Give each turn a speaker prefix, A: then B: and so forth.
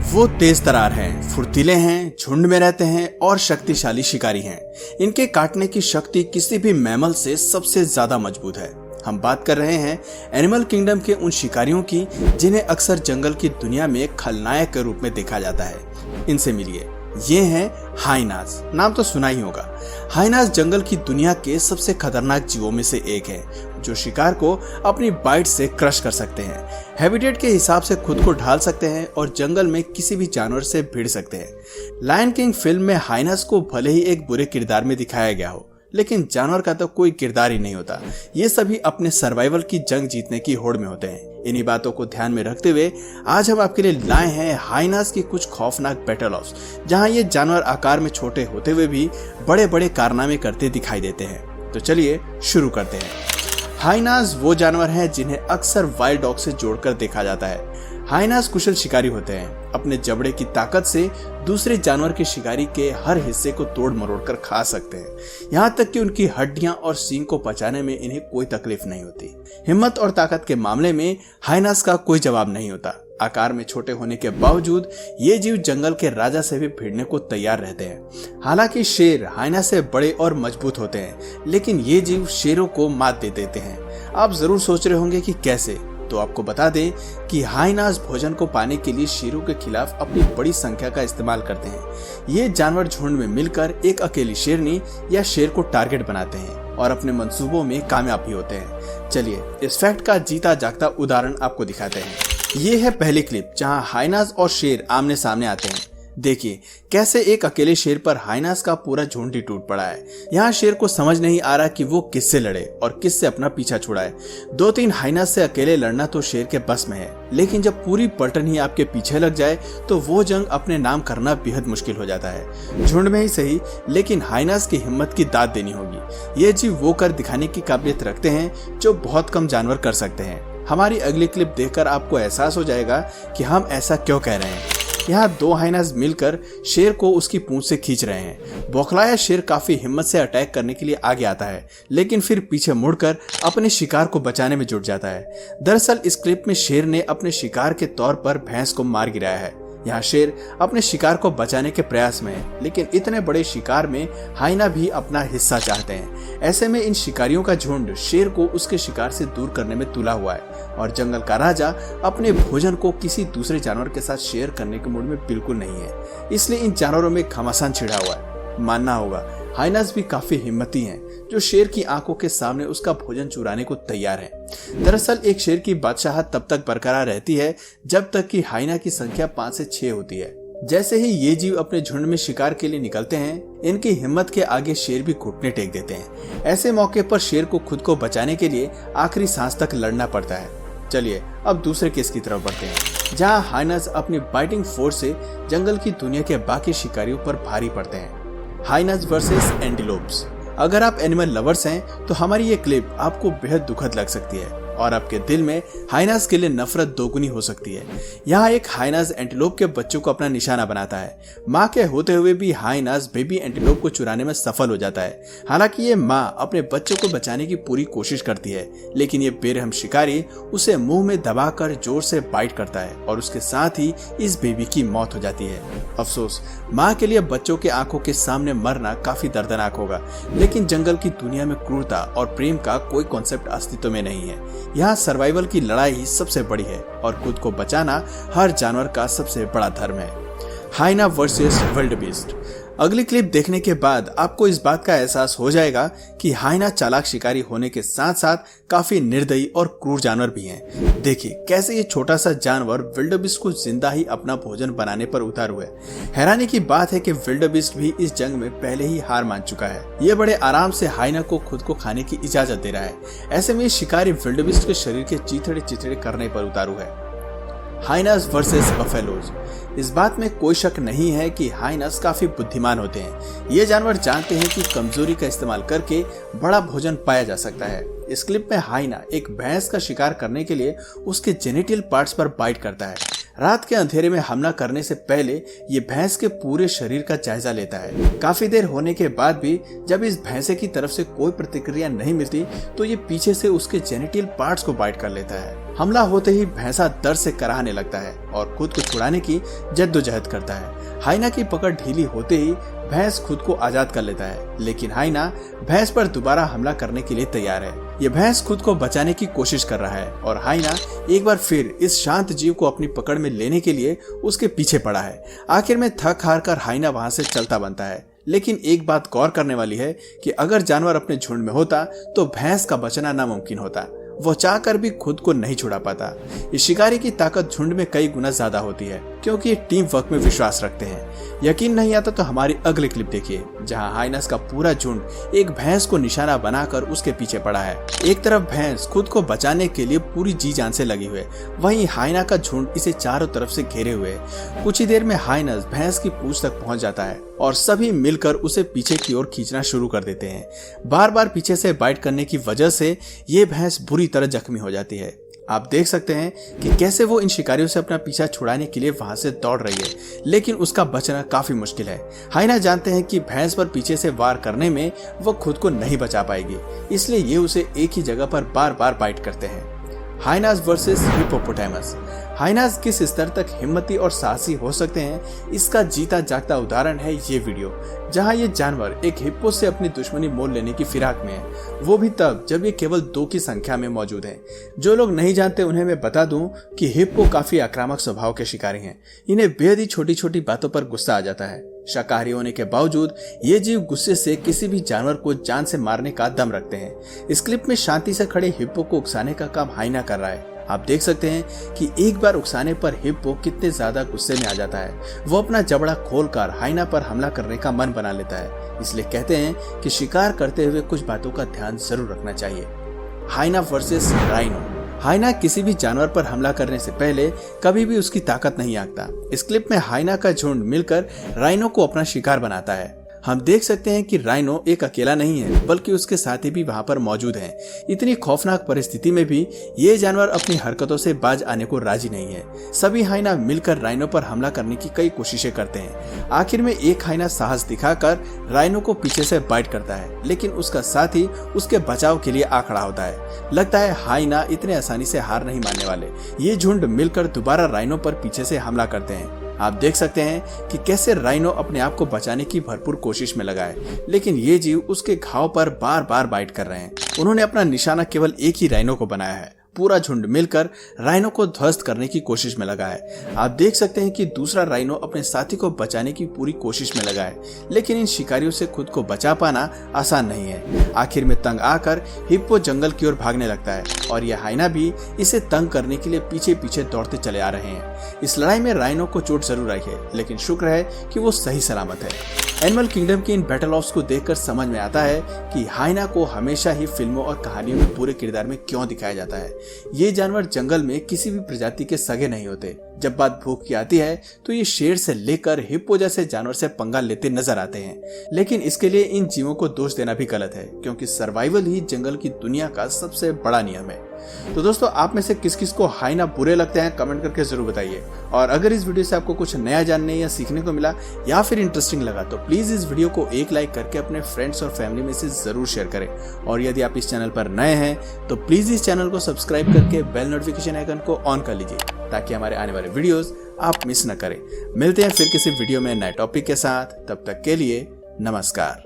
A: वो तेज तरार हैं, फुर्तीले हैं, झुंड में रहते हैं और शक्तिशाली शिकारी हैं। इनके काटने की शक्ति किसी भी मैमल से सबसे ज्यादा मजबूत है। हम बात कर रहे हैं एनिमल किंगडम के उन शिकारियों की जिन्हें अक्सर जंगल की दुनिया में खलनायक के रूप में देखा जाता है। इनसे मिलिए, ये हैं हाइनाज। नाम तो सुना ही होगा। हाइनाज जंगल की दुनिया के सबसे खतरनाक जीवों में से एक है, जो शिकार को अपनी बाइट से क्रश कर सकते हैं, हैबिटेट के हिसाब से खुद को ढाल सकते हैं और जंगल में किसी भी जानवर से भिड़ सकते हैं। लायन किंग फिल्म में हाइनाज को भले ही एक बुरे किरदार में दिखाया गया हो, लेकिन जानवर का तो कोई किरदार ही नहीं होता। ये सभी अपने सर्वाइवल की जंग जीतने की होड़ में होते हैं। इन्हीं बातों को ध्यान में रखते हुए आज हम आपके लिए लाए हैं हाइनाज की कुछ खौफनाक बैटल ऑफ्स, जहां ये जानवर आकार में छोटे होते हुए भी बड़े बड़े कारनामे करते दिखाई देते हैं। तो चलिए शुरू करते हैं। हाइनाज वो जानवर हैं जिन्हें अक्सर वाइल्ड डॉग से जोड़कर देखा जाता है। हाइनाज कुशल शिकारी होते हैं। अपने जबड़े की ताकत से दूसरे जानवर के शिकारी के हर हिस्से को तोड़ मरोड़ कर खा सकते हैं। यहाँ तक कि उनकी हड्डियां और सींग को पचाने में इन्हें कोई तकलीफ नहीं होती। हिम्मत और ताकत के मामले में हाइनाज का कोई जवाब नहीं होता। आकार में छोटे होने के बावजूद ये जीव जंगल के राजा से भी भिड़ने को तैयार रहते हैं। हालांकि शेर हाइना से बड़े और मजबूत होते हैं, लेकिन ये जीव शेरों को मात दे देते हैं। आप जरूर सोच रहे होंगे कि कैसे, तो आपको बता दें कि हाइनाज भोजन को पाने के लिए शेरों के खिलाफ अपनी बड़ी संख्या का इस्तेमाल करते हैं। ये जानवर झुंड में मिलकर एक अकेली शेरनी या शेर को टारगेट बनाते हैं और अपने मंसूबों में कामयाब भी होते हैं। चलिए इस फैक्ट का जीता जागता उदाहरण आपको दिखाते हैं। ये है पहली क्लिप जहां हाइनाज और शेर आमने सामने आते हैं। देखिए कैसे एक अकेले शेर पर हाइनाज का पूरा झुंड ही टूट पड़ा है। यहाँ शेर को समझ नहीं आ रहा कि वो किससे लड़े और किससे अपना पीछा छुड़ाए। 2-3 हाइनाज से अकेले लड़ना तो शेर के बस में है, लेकिन जब पूरी पलटन ही आपके पीछे लग जाए तो वो जंग अपने नाम करना बेहद मुश्किल हो जाता है। झुंड में ही सही, लेकिन हाइनाज की हिम्मत की दाद देनी होगी। ये जीव वो कर दिखाने की काबिलियत रखते हैं जो बहुत कम जानवर कर सकते हैं। हमारी अगली क्लिप देखकर आपको एहसास हो जाएगा कि हम ऐसा क्यों कह रहे हैं। यहाँ 2 हाइनाज मिलकर शेर को उसकी पूंछ से खींच रहे हैं। बौखलाया शेर काफी हिम्मत से अटैक करने के लिए आगे आता है, लेकिन फिर पीछे मुड़कर अपने शिकार को बचाने में जुट जाता है। दरअसल इस क्लिप में शेर ने अपने शिकार के तौर पर भैंस को मार गिराया है। यहाँ शेर अपने शिकार को बचाने के प्रयास में है, लेकिन इतने बड़े शिकार में हाइना भी अपना हिस्सा चाहते हैं। ऐसे में इन शिकारियों का झुंड शेर को उसके शिकार से दूर करने में तुला हुआ है और जंगल का राजा अपने भोजन को किसी दूसरे जानवर के साथ शेयर करने के मूड में बिल्कुल नहीं है। इसलिए इन जानवरों में घमासान छिड़ा हुआ है। मानना होगा हाइनाज भी काफी हिम्मती हैं, जो शेर की आंखों के सामने उसका भोजन चुराने को तैयार है। दरअसल एक शेर की बादशाहत तब तक बरकरार रहती है जब तक कि हाइना की संख्या 5 से 6 होती है। जैसे ही ये जीव अपने झुंड में शिकार के लिए निकलते हैं, इनकी हिम्मत के आगे शेर भी घुटने टेक देते हैं। ऐसे मौके पर शेर को खुद को बचाने के लिए आखिरी सांस तक लड़ना पड़ता है। चलिए अब दूसरे केस की तरफ बढ़ते हैं, जहां हाइनाज अपनी बाइटिंग फोर्स से जंगल की दुनिया के बाकी शिकारियों पर भारी पड़ते हैं। Hyenas versus antelopes. अगर आप एनिमल लवर्स हैं तो हमारी ये क्लिप आपको बेहद दुखद लग सकती है और आपके दिल में हाइनाज के लिए नफरत दोगुनी हो सकती है। यहाँ एक हाइनाज एंटीलोप के बच्चों को अपना निशाना बनाता है। माँ के होते हुए भी हाइनाज बेबी एंटीलोप को चुराने में सफल हो जाता है। हालांकि ये माँ अपने बच्चों को बचाने की पूरी कोशिश करती है, लेकिन ये बेरहम शिकारी उसे मुंह में दबाकर जोर से बाइट करता है और उसके साथ ही इस बेबी की मौत हो जाती है। अफसोस, माँ के लिए बच्चों के आंखों के सामने मरना काफी दर्दनाक होगा, लेकिन जंगल की दुनिया में क्रूरता और प्रेम का कोई कॉन्सेप्ट अस्तित्व में नहीं है। यहाँ सर्वाइवल की लड़ाई ही सबसे बड़ी है और खुद को बचाना हर जानवर का सबसे बड़ा धर्म है। हाइना वर्सेस विल्डबीस्ट। अगली क्लिप देखने के बाद आपको इस बात का एहसास हो जाएगा कि हाइना चालाक शिकारी होने के साथ साथ काफी निर्दयी और क्रूर जानवर भी हैं। देखिए कैसे ये छोटा सा जानवर विल्डबीस्ट को जिंदा ही अपना भोजन बनाने पर उतार हुआ है। हैरानी की बात है कि विल्डबीस्ट भी इस जंग में पहले ही हार मान चुका है। ये बड़े आराम से हाइना को खुद को खाने की इजाजत दे रहा है। ऐसे में शिकारी विल्डबीस्ट के शरीर के चीथड़े चिथड़े करने पर उतारू है। Hyenas versus buffaloes. इस बात में कोई शक नहीं है कि हाइनाज काफी बुद्धिमान होते हैं। ये जानवर जानते हैं कि कमजोरी का इस्तेमाल करके बड़ा भोजन पाया जा सकता है। इस क्लिप में हाइना एक भैंस का शिकार करने के लिए उसके जेनिटल पार्ट्स पर बाइट करता है। रात के अंधेरे में हमला करने से पहले ये भैंस के पूरे शरीर का जायजा लेता है। काफी देर होने के बाद भी जब इस भैंसे की तरफ से कोई प्रतिक्रिया नहीं मिलती तो ये पीछे से उसके जेनिटल पार्ट्स को बाइट कर लेता है। हमला होते ही भैंसा दर्द से कराहने लगता है और खुद को छुड़ाने की जद्दोजहद करता है। हाइना की पकड़ ढीली होते ही भैंस खुद को आजाद कर लेता है, लेकिन हाइना भैंस पर दोबारा हमला करने के लिए तैयार है। ये भैंस खुद को बचाने की कोशिश कर रहा है और हाइना एक बार फिर इस शांत जीव को अपनी पकड़ में लेने के लिए उसके पीछे पड़ा है। आखिर में थक हार कर हाइना वहां से चलता बनता है, लेकिन एक बात गौर करने वाली है कि अगर जानवर अपने झुंड में होता तो भैंस का बचना नामुमकिन होता। वो चाहकर भी खुद को नहीं छुड़ा पाता। इस शिकारी की ताकत झुंड में कई गुना ज्यादा होती है क्योंकि ये टीम वर्क में विश्वास रखते हैं। यकीन नहीं आता तो हमारी अगली क्लिप देखिए, जहां हाइनस का पूरा झुंड एक भैंस को निशाना बनाकर उसके पीछे पड़ा है। एक तरफ भैंस खुद को बचाने के लिए पूरी जी जान से लगी हुई है, वहीं हाइना का झुंड इसे चारों तरफ से घेरे हुए है। कुछ ही देर में हाइनस भैंस की पूंछ तक पहुंच जाता है और सभी मिलकर उसे पीछे की ओर खींचना शुरू कर देते हैं। बार बार पीछे से बाइट करने की वजह से ये भैंस बुरी तरह जख्मी हो जाती है। आप देख सकते हैं कि कैसे वो इन शिकारियों से अपना पीछा छुड़ाने के लिए वहां से दौड़ रही है, लेकिन उसका बचना काफी मुश्किल है। हाइना जानते हैं कि भैंस पर पीछे से वार करने में वो खुद को नहीं बचा पाएगी, इसलिए ये उसे एक ही जगह पर बार बार बाइट करते हैं। Hyenas versus hippopotamus. हाइनास किस स्तर तक हिम्मती और साहसी हो सकते हैं, इसका जीता जागता उदाहरण है ये वीडियो, जहां ये जानवर एक हिप्पो से अपनी दुश्मनी मोल लेने की फिराक में है, वो भी तब जब ये केवल 2 की संख्या में मौजूद है। जो लोग नहीं जानते उन्हें मैं बता दूं कि हिप्पो काफी आक्रामक स्वभाव के शिकारी हैं। इन्हें बेहद ही छोटी छोटी बातों पर गुस्सा आ जाता है। शाकाहारी होने के बावजूद ये जीव गुस्से से किसी भी जानवर को जान से मारने का दम रखते हैं। इस क्लिप में शांति से खड़े हिप्पो को उकसाने का काम हाइना कर रहा है। आप देख सकते हैं कि एक बार उकसाने पर हिप्पो कितने ज्यादा गुस्से में आ जाता है। वो अपना जबड़ा खोलकर हाइना पर हमला करने का मन बना लेता है। इसलिए कहते हैं कि शिकार करते हुए कुछ बातों का ध्यान जरूर रखना चाहिए। हाइना वर्सेस राइनो। हाइना किसी भी जानवर पर हमला करने से पहले कभी भी उसकी ताकत नहीं आंकता। इस क्लिप में हाइना का झुंड मिलकर राइनो को अपना शिकार बनाता है। हम देख सकते हैं कि राइनो एक अकेला नहीं है, बल्कि उसके साथी भी वहां पर मौजूद हैं। इतनी खौफनाक परिस्थिति में भी ये जानवर अपनी हरकतों से बाज आने को राजी नहीं है। सभी हाइना मिलकर राइनो पर हमला करने की कई कोशिशें करते हैं। आखिर में एक हाइना साहस दिखाकर राइनो को पीछे से बाइट करता है, लेकिन उसका साथी उसके बचाव के लिए आ खड़ा होता है। लगता है हाइना इतने आसानी से हार नहीं मानने वाले। ये झुंड मिलकर दोबारा राइनो पर पीछे से हमला करते हैं। आप देख सकते हैं कि कैसे राइनो अपने आप को बचाने की भरपूर कोशिश में लगा है, लेकिन ये जीव उसके घाव पर बार बार बाइट कर रहे हैं। उन्होंने अपना निशाना केवल एक ही राइनो को बनाया है। पूरा झुंड मिलकर राइनो को ध्वस्त करने की कोशिश में लगा है। आप देख सकते हैं कि दूसरा राइनो अपने साथी को बचाने की पूरी कोशिश में लगा है, लेकिन इन शिकारियों से खुद को बचा पाना आसान नहीं है। आखिर में तंग आकर हिप्पो जंगल की ओर भागने लगता है और यह हाइना भी इसे तंग करने के लिए पीछे पीछे दौड़ते चले आ रहे हैं। इस लड़ाई में राइनो को चोट जरूर आई है, लेकिन शुक्र है कि वो सही सलामत है। एनिमल किंगडम की इन बैटल ऑफ्स को देखकर समझ में आता है कि हाइना को हमेशा ही फिल्मों और कहानियों में पूरे किरदार में क्यों दिखाया जाता है। ये जानवर जंगल में किसी भी प्रजाति के सगे नहीं होते। जब बात भूख की आती है तो ये शेर से लेकर हिप्पो जैसे जानवर से पंगा लेते नजर आते हैं, लेकिन इसके लिए इन जीवों को दोष देना भी गलत है, क्योंकि सर्वाइवल ही जंगल की दुनिया का सबसे बड़ा नियम है। तो दोस्तों, आप में से किस किस को हाइना बुरे लगते हैं कमेंट करके जरूर बताइए। और अगर इस वीडियो से आपको कुछ नया जानने या सीखने को मिला या फिर इंटरेस्टिंग लगा तो प्लीज इस वीडियो को एक लाइक करके अपने फ्रेंड्स और फैमिली में से जरूर शेयर करें। और यदि आप इस चैनल पर नए हैं तो प्लीज इस चैनल को सब्सक्राइब करके बेल नोटिफिकेशन आइकन को ऑन कर लीजिए, ताकि हमारे आने वाले वीडियोस आप मिस न करें। मिलते हैं फिर किसी वीडियो में नए टॉपिक के साथ, तब तक के लिए नमस्कार।